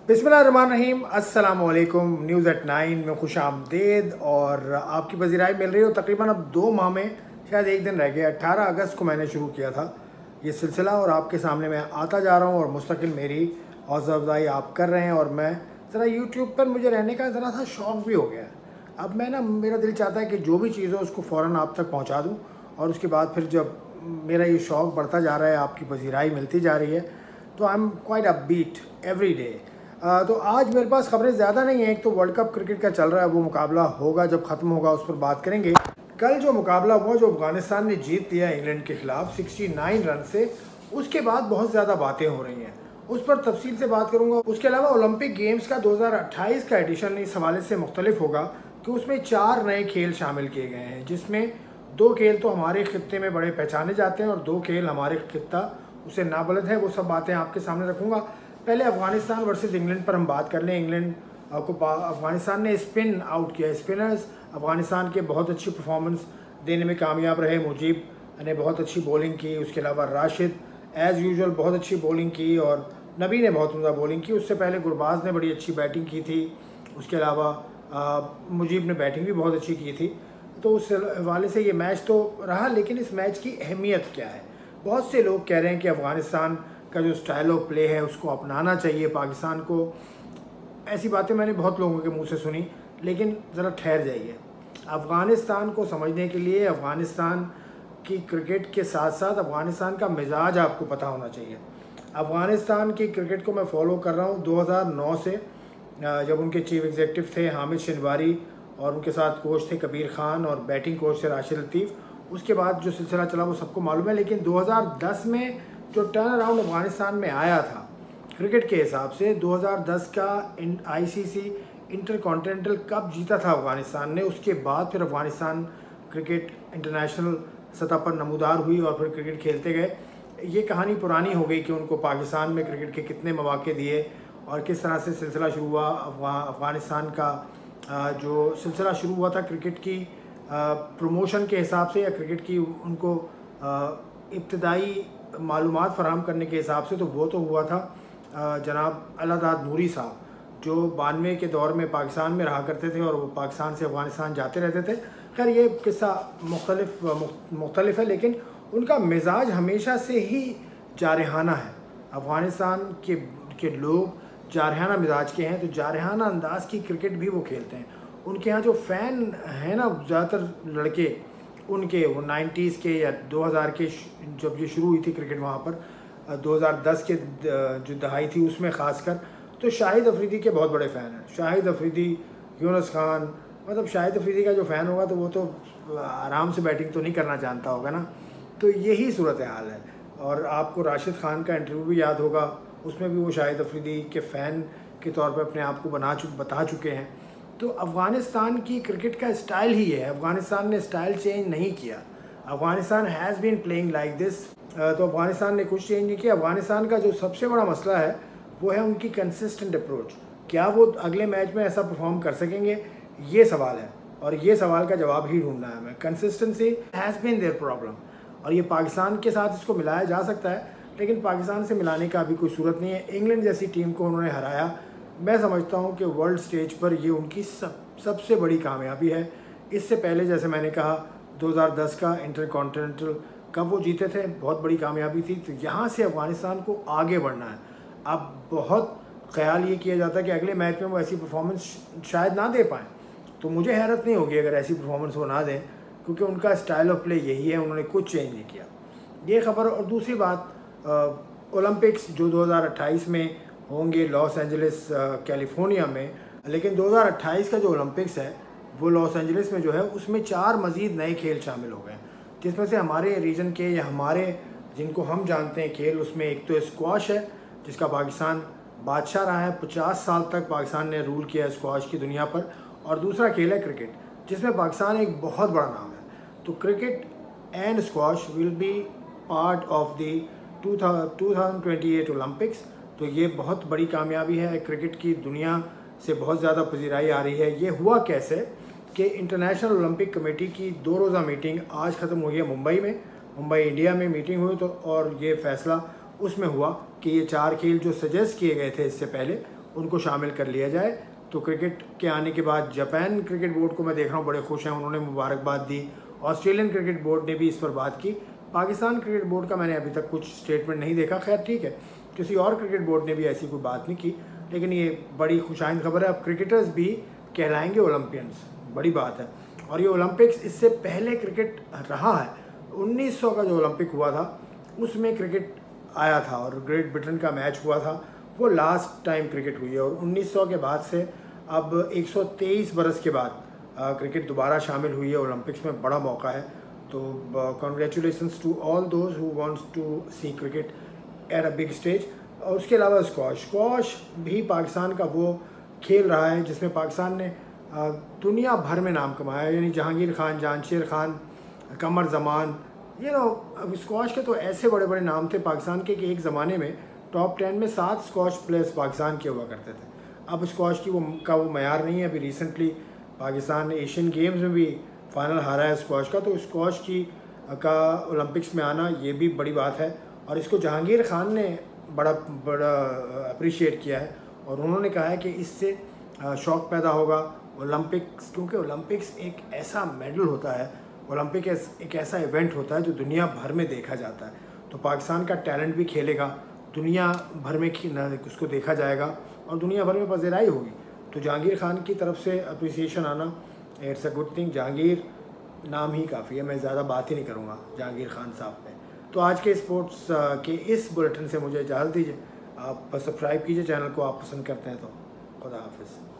बिस्मिल्लाहिर्रहमानिर्रहीम, अस्सलामुअलैकुम। News eight 9 में खुश आमदेद। और आपकी पज़ीराई मिल रही हो तकरीबन अब 2 माह में शायद एक दिन रह गया। 18 अगस्त को मैंने शुरू किया था ये सिलसिला और आपके सामने मैं आता जा रहा हूँ और मुस्तकिल मेरी हौसला अफजाई आप कर रहे हैं। और मैं ज़रा यूट्यूब पर मुझे रहने का ज़रा सा शौक़ भी हो गया है। अब मैं मेरा दिल चाहता है कि जो भी चीज़ हो उसको फ़ौरन आप तक पहुँचा दूँ। और उसके बाद फिर जब मेरा ये शौक़ बढ़ता जा रहा है, आपकी पज़ीराई मिलती जा रही है, तो I am quite upbeat every day. तो आज मेरे पास खबरें ज़्यादा नहीं है। एक तो वर्ल्ड कप क्रिकेट का चल रहा है, वो मुकाबला होगा, जब ख़त्म होगा उस पर बात करेंगे। कल जो मुकाबला हुआ, जो अफ़गानिस्तान ने जीत लिया इंग्लैंड के ख़िलाफ़ 69 रन से, उसके बाद बहुत ज़्यादा बातें हो रही हैं, उस पर तफसील से बात करूँगा। उसके अलावा ओलंपिक गेम्स का 2028 का एडिशन इस हवाले से मुख्तलिफ होगा कि उसमें 4 नए खेल शामिल किए गए हैं, जिसमें 2 खेल तो हमारे ख़ित्ते में बड़े पहचाने जाते हैं और 2 खेल हमारे ख़ित्ता उसे नाबलद है। वो सब बातें आपके सामने रखूँगा। पहले अफ़गानिस्तान वर्सेस इंग्लैंड पर हम बात कर लें। इंग्लैंड को अफ़गानिस्तान ने स्पिन आउट किया। स्पिनर्स अफ़गानिस्तान के बहुत अच्छी परफॉर्मेंस देने में कामयाब रहे। मुजीब ने बहुत अच्छी बॉलिंग की, उसके अलावा राशिद एज़ यूजुअल बहुत अच्छी बॉलिंग की और नबी ने बहुत उम्दा बॉलिंग की। उससे पहले गुरबाज ने बड़ी अच्छी बैटिंग की थी। उसके अलावा मुजीब ने बैटिंग भी बहुत अच्छी की थी। तो उस हवाले से ये मैच तो रहा, लेकिन इस मैच की अहमियत क्या है? बहुत से लोग कह रहे हैं कि अफ़गानिस्तान का जो स्टाइल ऑफ प्ले है उसको अपनाना चाहिए पाकिस्तान को। ऐसी बातें मैंने बहुत लोगों के मुंह से सुनी, लेकिन ज़रा ठहर जाइए। अफ़गानिस्तान को समझने के लिए अफ़गानिस्तान की क्रिकेट के साथ साथ अफ़गानिस्तान का मिजाज आपको पता होना चाहिए। अफ़गानिस्तान की क्रिकेट को मैं फ़ॉलो कर रहा हूँ 2009 से, जब उनके चीफ एग्जीक्यूटिव थे हामिद शिनवारी और उनके साथ कोच थे कबीर खान और बैटिंग कोच थे राशिद लतीफ़। उसके बाद जो सिलसिला चला वो सबको मालूम है। लेकिन 2010 में जो टर्न अराउंड अफ़गानिस्तान में आया था क्रिकेट के हिसाब से, 2010 का ICC इंटरकॉन्टिनेंटल कप जीता था अफ़गानिस्तान ने। उसके बाद फिर अफ़गानिस्तान क्रिकेट इंटरनेशनल सतह पर नमूदार हुई और फिर क्रिकेट खेलते गए। ये कहानी पुरानी हो गई कि उनको पाकिस्तान में क्रिकेट के कितने मौके दिए और किस तरह से सिलसिला शुरू हुआ। अफ़गानिस्तान का जो सिलसिला शुरू हुआ था क्रिकेट की प्रमोशन के हिसाब से या क्रिकेट की उनको इब्तदाई मालूमात फ़राहम करने के हिसाब से, तो वो तो हुआ था जनाब अल्लाहदाद नूरी साहब, जो 92 के दौर में पाकिस्तान में रहा करते थे और वो पाकिस्तान से अफ़गानिस्तान जाते रहते थे। खैर ये किस्सा मुख्तलिफ है, लेकिन उनका मिजाज हमेशा से ही जारहाना है। अफ़गानिस्तान के लोग जारहाना मिजाज के हैं, तो जारहाना अंदाज की क्रिकेट भी वो खेलते हैं। उनके यहाँ जो फ़ैन हैं ना, ज़्यादातर लड़के उनके वो 90s के या 2000 के जब ये शुरू हुई थी क्रिकेट वहाँ पर, 2010 के जो दहाई थी उसमें ख़ासकर, तो शाहिद अफरीदी के बहुत बड़े फ़ैन हैं। शाहिद अफरीदी, यूनुस खान, मतलब शाहिद अफरीदी का जो फ़ैन होगा तो वो तो आराम से बैटिंग तो नहीं करना जानता होगा ना। तो यही सूरत हाल है। और आपको राशिद खान का इंटरव्यू भी याद होगा, उसमें भी वो शाहिद अफरीदी के फ़ैन के तौर पर अपने आप को बता चुके हैं। तो अफ़गानिस्तान की क्रिकेट का स्टाइल ही है। अफ़गानिस्तान ने स्टाइल चेंज नहीं किया। Afghanistan has been playing like this. तो अफ़गानिस्तान ने कुछ चेंज नहीं किया। अफ़गानिस्तान का जो सबसे बड़ा मसला है वो है उनकी कंसिस्टेंट अप्रोच। क्या वो अगले मैच में ऐसा परफॉर्म कर सकेंगे, ये सवाल है और ये सवाल का जवाब ही ढूंढना है हमें। Consistency has been there problem और ये पाकिस्तान के साथ इसको मिलाया जा सकता है, लेकिन पाकिस्तान से मिलाने का अभी कोई सूरत नहीं है। इंग्लैंड जैसी टीम को उन्होंने हराया। मैं समझता हूँ कि वर्ल्ड स्टेज पर ये उनकी सबसे बड़ी कामयाबी है। इससे पहले जैसे मैंने कहा 2010 का इंटरकॉन्टिनेंटल कप वो जीते थे, बहुत बड़ी कामयाबी थी। तो यहाँ से अफ़गानिस्तान को आगे बढ़ना है। अब बहुत ख्याल ये किया जाता है कि अगले मैच में वो ऐसी परफॉर्मेंस शायद ना दे पाएँ, तो मुझे हैरत नहीं होगी अगर ऐसी परफॉर्मेंस वो ना दें, क्योंकि उनका स्टाइल ऑफ प्ले यही है, उन्होंने कुछ चेंज नहीं किया। ये खबर। और दूसरी बात, ओलंपिक्स जो 2028 में होंगे लॉस एंजलिस कैलिफोर्निया में, लेकिन 2028 का जो ओलंपिक्स है वो लॉस एंजलिस में जो है उसमें 4 मज़ीद नए खेल शामिल हो गए, जिसमें से हमारे रीजन के या हमारे जिनको हम जानते हैं खेल, उसमें एक तो स्क्वाश है जिसका पाकिस्तान बादशाह रहा है। 50 साल तक पाकिस्तान ने रूल किया स्क्वाश की दुनिया पर। और दूसरा खेल है क्रिकेट, जिसमें पाकिस्तान एक बहुत बड़ा नाम है। तो cricket and squash will be part of the 2028 Olympics. तो ये बहुत बड़ी कामयाबी है। क्रिकेट की दुनिया से बहुत ज़्यादा पजीराई आ रही है। ये हुआ कैसे कि इंटरनेशनल ओलंपिक कमेटी की 2 रोज़ा मीटिंग आज ख़त्म हुई है मुंबई में। मुंबई इंडिया में मीटिंग हुई तो और ये फ़ैसला उसमें हुआ कि ये 4 खेल जो सजेस्ट किए गए थे इससे पहले, उनको शामिल कर लिया जाए। तो क्रिकेट के आने के बाद जापान क्रिकेट बोर्ड को मैं देख रहा हूँ बड़े खुश हैं, उन्होंने मुबारकबाद दी। ऑस्ट्रेलियन क्रिकेट बोर्ड ने भी इस पर बात की। पाकिस्तान क्रिकेट बोर्ड का मैंने अभी तक कुछ स्टेटमेंट नहीं देखा। खैर ठीक है, किसी और क्रिकेट बोर्ड ने भी ऐसी कोई बात नहीं की, लेकिन ये बड़ी खुशाइंद खबर है। अब क्रिकेटर्स भी कहलाएंगे ओलंपियंस, बड़ी बात है। और ये ओलंपिक्स, इससे पहले क्रिकेट रहा है। 1900 का जो ओलंपिक हुआ था उसमें क्रिकेट आया था और ग्रेट ब्रिटेन का मैच हुआ था, वो लास्ट टाइम क्रिकेट हुई है। और 1900 के बाद से अब 123 बरस के बाद क्रिकेट दोबारा शामिल हुई है ओलंपिक्स में। बड़ा मौका है। तो congratulations to all those who wants to see cricket at a big stage. और उसके अलावा स्क्वॉश भी पाकिस्तान का वो खेल रहा है जिसमें पाकिस्तान ने दुनिया भर में नाम कमाया, यानी जहांगीर खान, जानशेर खान, कमर जमान, अब स्क्वॉश के तो ऐसे बड़े बड़े नाम थे पाकिस्तान के कि एक ज़माने में टॉप 10 में 7 स्क्वॉश प्लेयर्स पाकिस्तान के हुआ करते थे। अब स्क्वॉश की वो मयार नहीं है। अभी रिसेंटली पाकिस्तान ने एशियन गेम्स में भी फाइनल हारा है स्क्वॉश का। तो स्क्वॉश का ओलंपिक्स में आना ये भी बड़ी बात है। और इसको जहांगीर खान ने बड़ा अप्रिशिएट किया है और उन्होंने कहा है कि इससे शौक़ पैदा होगा ओलंपिक्स, क्योंकि ओलंपिक्स एक ऐसा मेडल होता है, ओलंपिक एक ऐसा इवेंट होता है जो दुनिया भर में देखा जाता है। तो पाकिस्तान का टैलेंट भी खेलेगा, दुनिया भर में उसको देखा जाएगा और दुनिया भर में पज़ीराई होगी। तो जहांगीर खान की तरफ से अप्रिसिएशन आना, it's a good thing. Jahangir नाम ही काफ़ी है, मैं ज़्यादा बात ही नहीं करूँगा जहांगीर खान साहब पे। तो आज के स्पोर्ट्स के इस बुलेटिन से मुझे इजाज़त दीजिए। आप सब्सक्राइब कीजिए चैनल को, आप पसंद करते हैं तो। खुदा हाफिज़।